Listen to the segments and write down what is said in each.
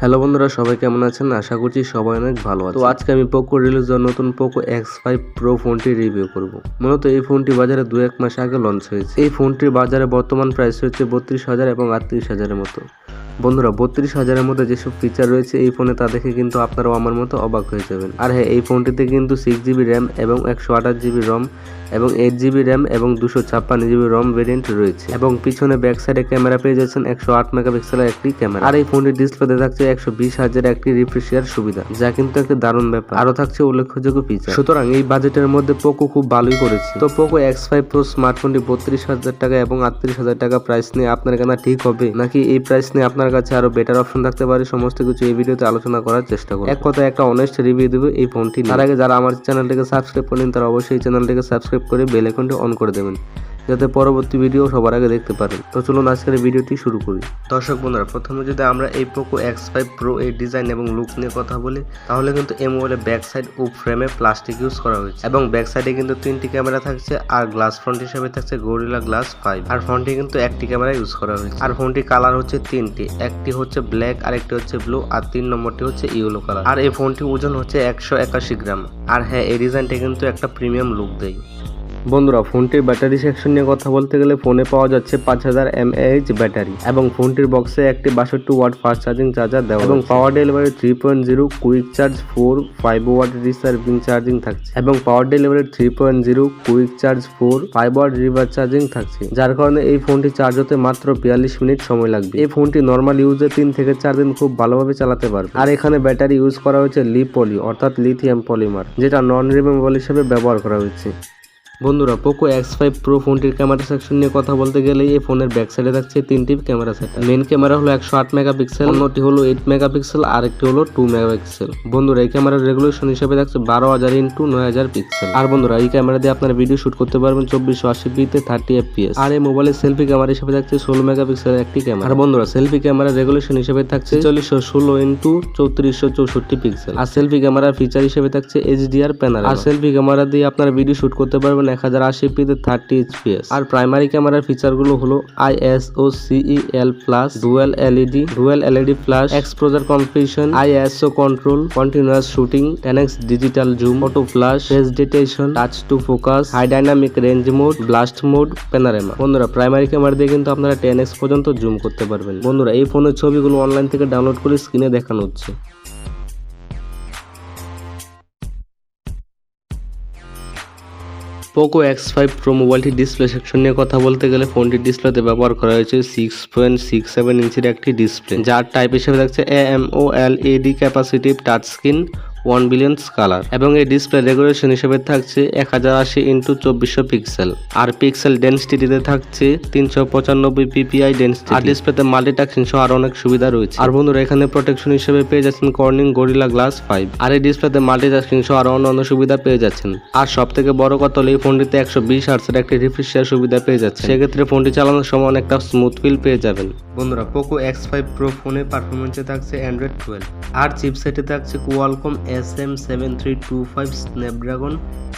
Hello বন্ধুরা, সবাই কেমন আছেন? আশা করছি সবাই অনেক ভালো আছে। তো আজকে আমি পোকো রিলিজ হওয়া নতুন পোকো X5 প্রো ফোনটি রিভিউ করব। মূলত এই ফোনটি বাজারে 2-1 মাস আগে লঞ্চ হয়েছে। এই ফোনটির বাজারে বর্তমান প্রাইস হচ্ছে 32,000 এবং 38,000-এর মতো। বন্ধুরা, 32,000-এর মধ্যে যেসব ফিচার রয়েছে এই ফোনে তা দেখে কিন্তু আপনারাও আমার মতো অবাক হয়ে যাবেন। আর হ্যাঁ, এই ফোনটিতে কিন্তু 6GB র্যাম এবং 128GB রম এবং 8GB র্যাম এবং 256GB রম ভেরিয়েন্ট রয়েছে এবং পিছনে ব্যাক সাইডে ক্যামেরা পেয়ে যাচ্ছেন 108 মেগাপিক্সেলের একটি ক্যামেরা। আর এই ফোনটির ডিসপ্লেতে থাকছে 120Hz একটি রিফ্রেশ শেয়ার সুবিধা, যা কিন্তু একটা দারুণ ব্যাপার। আরো থাকছে উল্লেখযোগ্য ফিচার। সুতরাং এই বাজেটের মধ্যে পোকো খুব ভালোই করেছে। তো পোকো X5 প্রো স্মার্টফোনটি 32,000 টাকা এবং 38,000 টাকা প্রাইস নিয়ে আপনার কেনা ঠিক হবে, নাকি এই প্রাইস নিয়ে আপনার কাছে আরো বেটার অপশন থাকতে পারে, সমস্ত কিছু এই ভিডিওতে আলোচনা করার চেষ্টা করব। এক কথায় একটা অনেস্ট রিভিউ দেব এই ফোনটি। তার আগে যারা আমার চ্যানেলটিকে সাবস্ক্রাইব করেন তারা অবশ্যই চ্যানেলটিকে সাবস্ক্রাইব করে বেল আইকনটি অন করে দেবেন, যাতে পরবর্তী ভিডিও সবার আগে দেখতে পারেন। তো চলুন আজকের ভিডিওটি শুরু করি। দর্শক বন্ধুরা, প্রথমে যদি আমরা এই পোকো X5 প্রো এর ডিজাইন এবং লুক নিয়ে কথা বলি, তাহলে কিন্তু এই মোবাইলের ব্যাক সাইড ও ফ্রেমে প্লাস্টিক ইউজ করা হয়েছে এবং ব্যাক সাইডে কিন্তু 3টি ক্যামেরা থাকছে আর গ্লাস ফ্রন্ট হিসেবে থাকছে গরিলা গ্লাস 5। আর ফোনটি কিন্তু একটি ক্যামেরা ইউজ করা হয়েছে। আর ফোনটির কালার হচ্ছে 3টি, একটি হচ্ছে ব্ল্যাক, আরেকটি হচ্ছে ব্লু, আর 3 নম্বরটি হচ্ছে ইয়েলো কালার। আর এই ফোনটির ওজন হচ্ছে 181 গ্রাম। আর হ্যাঁ, এই ডিজাইনটা কিন্তু একটা প্রিমিয়াম লুক দেয়। বন্ধুরা, ফোনটির ব্যাটারি সেকশন নিয়ে কথা বলতে গেলে ফোনে পাওয়া যাচ্ছে 5000 mAh ব্যাটারি এবং ফোনটির বক্সে একটি 62 ওয়াট ফাস্ট চার্জিং চার্জার দেওয়া এবং power delivery 3.0, quick charge 4, 5 watt রিসার্ভিং চার্জিং থাকছে এবং power delivery 3.0, quick charge 4, 5 watt reverse charging থাকছে, যার কারণে এই ফোনটি চার্জ হতে মাত্র 42 মিনিট সময় লাগবে। এই ফোনটি নর্মাল ইউজে 3 থেকে 4 দিন খুব ভালোভাবে চালাতে পারবে। আর এখানে ব্যাটারি ইউজ করা হয়েছে লিপলি অর্থাৎ লিথিয়াম পলিমার, যেটা নন রিমুভেবল হিসেবে ব্যবহার করা হয়েছে। বন্ধুরা, পোকো X5 প্রো ফোনটির ক্যামেরা সেকশন নিয়ে কথা বলতে গেলে এই ফোনের ব্যাক সাইডে থাকছে 3টি ক্যামেরা সেট। মেন ক্যামেরা হলো 108 মেগাপিক্সেল, অন্যটি হলো 8 মেগাপিক্সেল, আর একটি হলো 2 মেগাপিক্সেল। বন্ধুরা, এই ক্যামেরার রেগুলেশন হিসেবে থাকছে 12000x9000 পিক্সেল। আর বন্ধুরা, এই ক্যামেরা দিয়ে আপনারা ভিডিও শুট করতে পারবেন 2480p তে 30 fps। আর এই মোবাইলের সেলফি ক্যামেরা হিসেবে থাকছে 16 মেগাপিক্সেলের একটি ক্যামেরা। আর বন্ধুরা, সেলফি ক্যামেরার রেগুলেশন হিসেবে থাকছে 4016x3464 পিক্সেল। আর সেলফি ক্যামেরার ফিচার হিসেবে থাকছে HDR প্যানেল। আর সেলফি ক্যামেরা দিয়ে আপনারা ভিডিও শুট করতে পারবেন 1080p তে 30 fps। আর প্রাইমারি ক্যামেরার ফিচার গুলো হলো ISO CEL+, dual LED flash, exposure compression, ISO control, continuous shooting, 10x digital zoom, auto flash, face detection, touch to focus, high dynamic range mode, blast mode, panorama. বন্ধুরা, primary camera দিয়ে কিন্তু আপনারা 10x পর্যন্ত zoom করতে পারবেন। বন্ধুরা, এই ফোনের ছবিগুলো অনলাইন থেকে ডাউনলোড করে স্ক্রিনে দেখানো হচ্ছে। পোকো X5 প্রো মোবাইলটির ডিসপ্লে সেকশন নিয়ে কথা বলতে গেলে ফোনটির ডিসপ্লেতে ব্যবহার করা হয়েছে 6.67 ইঞ্চির একটি ডিসপ্লে, যার টাইপ হিসেবে থাকছে AMOLED capacitive touch screen 1 billion colour এবং এই ডিসপ্লে রেগুলেশন হিসেবে থাকছে 1080x2400 পিক্সেল। আর পিক্সেল ডেনসিটিতে থাকছে 395 ppi ডেনসিটি। আর ডিসপ্লেতে মাল্টিটাস্কিং সহ আরো অনেক সুবিধা রয়েছে। আর বন্ধুরা, এখানে প্রোটেকশন হিসেবে পেয়ে যাচ্ছেন কর্নিং গরিলা গ্লাস 5। আর এই ডিসপ্লেতে মাল্টিটাস্কিং সহ আরো অন্যান্য সুবিধা পেয়ে যাচ্ছেন। আর সব থেকে বড় কথা হলো এই ফোনটিতে 120Hz এর একটি রিফ্রেশ শেয়ার সুবিধা পেয়ে যাচ্ছে, সেক্ষেত্রে ফোনটি চালানোর সময় অনেকটা স্মুথ ফিল পেয়ে যাবেন। বন্ধুরা, পোকো X5 প্রো ফোনে পারফরমেন্সে থাকছে Android 12 আর চিপসেটে থাকছে Qualcomm SM7325 Snapdragon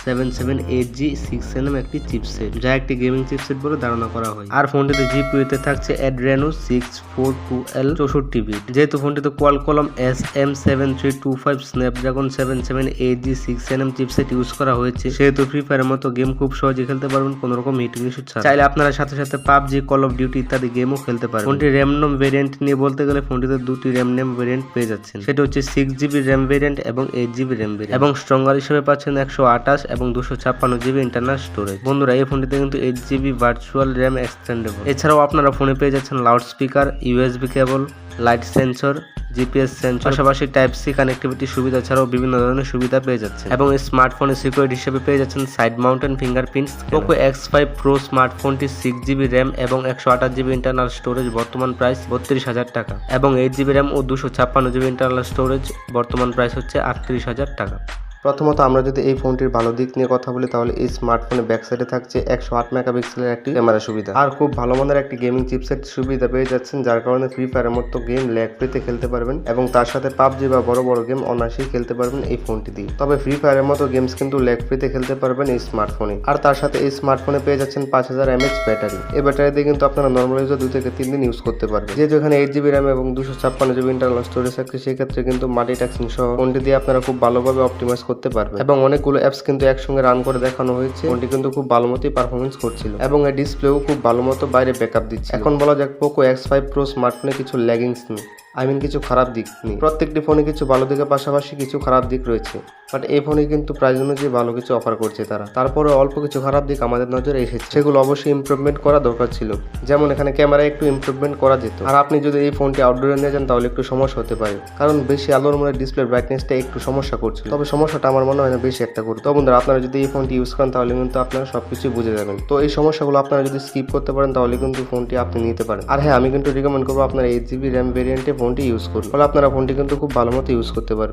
778G 6nm একটি চিপসেট, যা একটি গেমিং চিপসেট বলে ধারণা করা হয়। আর ফোনটিতে জিপিইউতে থাকছে Adreno 642L 64bit। যেহেতু ফোনটিতে Qualcomm SM7325 Snapdragon 778G 6nm chipset use করা হয়েছে, সেহেতু ফ্রি ফায়ারের মতো গেম খুব সহজে খেলতে পারবেন কোনো রকম হিটিং ইস্যু ছাড়া। চাইলে আপনারা সাথে সাথে পাবজি, কল অফ ডিউটি ইত্যাদি গেমও খেলতে পারেন। ফোনটির র্যাম নেম ভেরিয়েন্ট নিয়ে বলতে গেলে ফোনটিতে 2টি র্যাম নেম ভেরিয়েন্ট পেয়ে যাচ্ছেন, সেটা হচ্ছে 6GB র্যাম ভেরিয়েন্ট এবং 8GB র্যাম ভেরিয়েন্ট এবং স্ট্রঙ্গার হিসেবে পাচ্ছেন 128 এবং 256GB ইন্টারনাল স্টোরেজ। বন্ধুরা, এই ফোনটিতে কিন্তু 8GB ভার্চুয়াল র্যাম এক্সটেন্ডেবল। এছাড়াও আপনারা ফোনে পেয়ে যাচ্ছেন লাউড স্পিকার, USB কেবল, লাইট সেন্সর, GPS সেন্সর, পাশাপাশি টাইপ সি কানেক্টিভিটি সুবিধা ছাড়াও বিভিন্ন ধরনের সুবিধা পেয়ে যাচ্ছেন এবং এই স্মার্টফোনের সিকিউরিটি হিসেবে পেয়ে যাচ্ছেন side mounted fingerprint. Poco X5 pro স্মার্টফোনটি 6GB র্যাম এবং 128GB ইন্টারনাল স্টোরেজ, বর্তমান প্রাইস 32,000 টাকা এবং 8GB র্যাম ও 256GB ইন্টারনাল স্টোরেজ, বর্তমান প্রাইস হচ্ছে 38,000 টাকা। প্রথমত আমরা যদি এই ফোনটির ভালো দিক নিয়ে কথা বলি তাহলে এই স্মার্টফোনের ব্যাক সাইডে থাকছে 108 মেগাপিক্সেলের একটি ক্যামেরা সুবিধা আর খুব ভালো মানের একটি গেমিং চিপসেট সুবিধা পেয়ে যাচ্ছেন, যার কারণে ফ্রি ফায়ারের মতো গেম ল্যাগ ফ্রিতে খেলতে পারবেন এবং তার সাথে পাবজি বা বড় বড় গেম অনায়াসেই খেলতে পারবেন এই ফোনটি দিয়ে। তবে ফ্রি ফায়ারের মতো গেমস কিন্তু ল্যাগ ফ্রিতে খেলতে পারবেন এই স্মার্টফোনে। আর তার সাথে এই স্মার্টফোনে পেয়ে যাচ্ছেন 5000 mAh ব্যাটারি। এই ব্যাটারি দিয়ে কিন্তু আপনারা নর্মাল ইউজে 2 থেকে 3 দিন ইউজ করতে পারবেন। যেহেতু এখানে 8GB র্যাম এবং 256GB ইন্টারনাল স্টোরেজ থাকে, সেক্ষেত্রে কিন্তু মাল্টিটাস্কিং সহ ফোনটি দিয়ে আপনারা খুব ভালোভাবে অপটিমাইজ করতে পারবেন এবং অনেকগুলো অ্যাপস কিন্তু একসঙ্গে রান করে দেখানো হয়েছে। ফোনটি কিন্তু খুব ভালো মতোই পারফরমেন্স করছিল এবং এর ডিসপ্লেও খুব ভালো মতো বাইরে ব্যাকআপ দিচ্ছে। এখন বলা যাক পোকো X5 Pro স্মার্টফোনে কিছু ল্যাগিংস নেই, কিছু খারাপ দিক নেই। প্রত্যেকটি ফোনে কিছু ভালো দিকের পাশাপাশি কিছু খারাপ দিক রয়েছে, বাট এই ফোনে কিন্তু প্রাইস অনুযায়ী ভালো কিছু অফার করছে তারা। তারপরে অল্প কিছু খারাপ দিক আমাদের নজরে এসেছে, সেগুলো অবশ্যই ইমপ্রুভমেন্ট করা দরকার ছিল। যেমন এখানে ক্যামেরায় একটু ইমপ্রুভমেন্ট করা যেত। আর আপনি যদি এই ফোনটি আউটডোরে নিয়ে যান তাহলে একটু সমস্যা হতে পারে, কারণ বেশি আলোর মধ্যে ডিসপ্লে ব্রাইটনেসটা একটু সমস্যা করছিল। তবে সমস্যাটা আমার মনে হয় না বেশি একটা করতো। বন্ধুরা, আপনারা যদি এই ফোনটি ইউজ করেন তাহলে কিন্তু আপনারা সবকিছু বুঝে যাবেন। তো এই সমস্যাগুলো আপনারা যদি স্কিপ করতে পারেন তাহলে কিন্তু ফোনটি আপনি নিতে পারেন। আর হ্যাঁ, আমি কিন্তু রিকমেন্ড করবো আপনারা 8GB র্যাম ভেরিয়েন্টে ফোনটি ইউজ করুন, আপনারা ফোনটি কিন্তু খুব ভালো মতো ইউজ করতে পারবেন।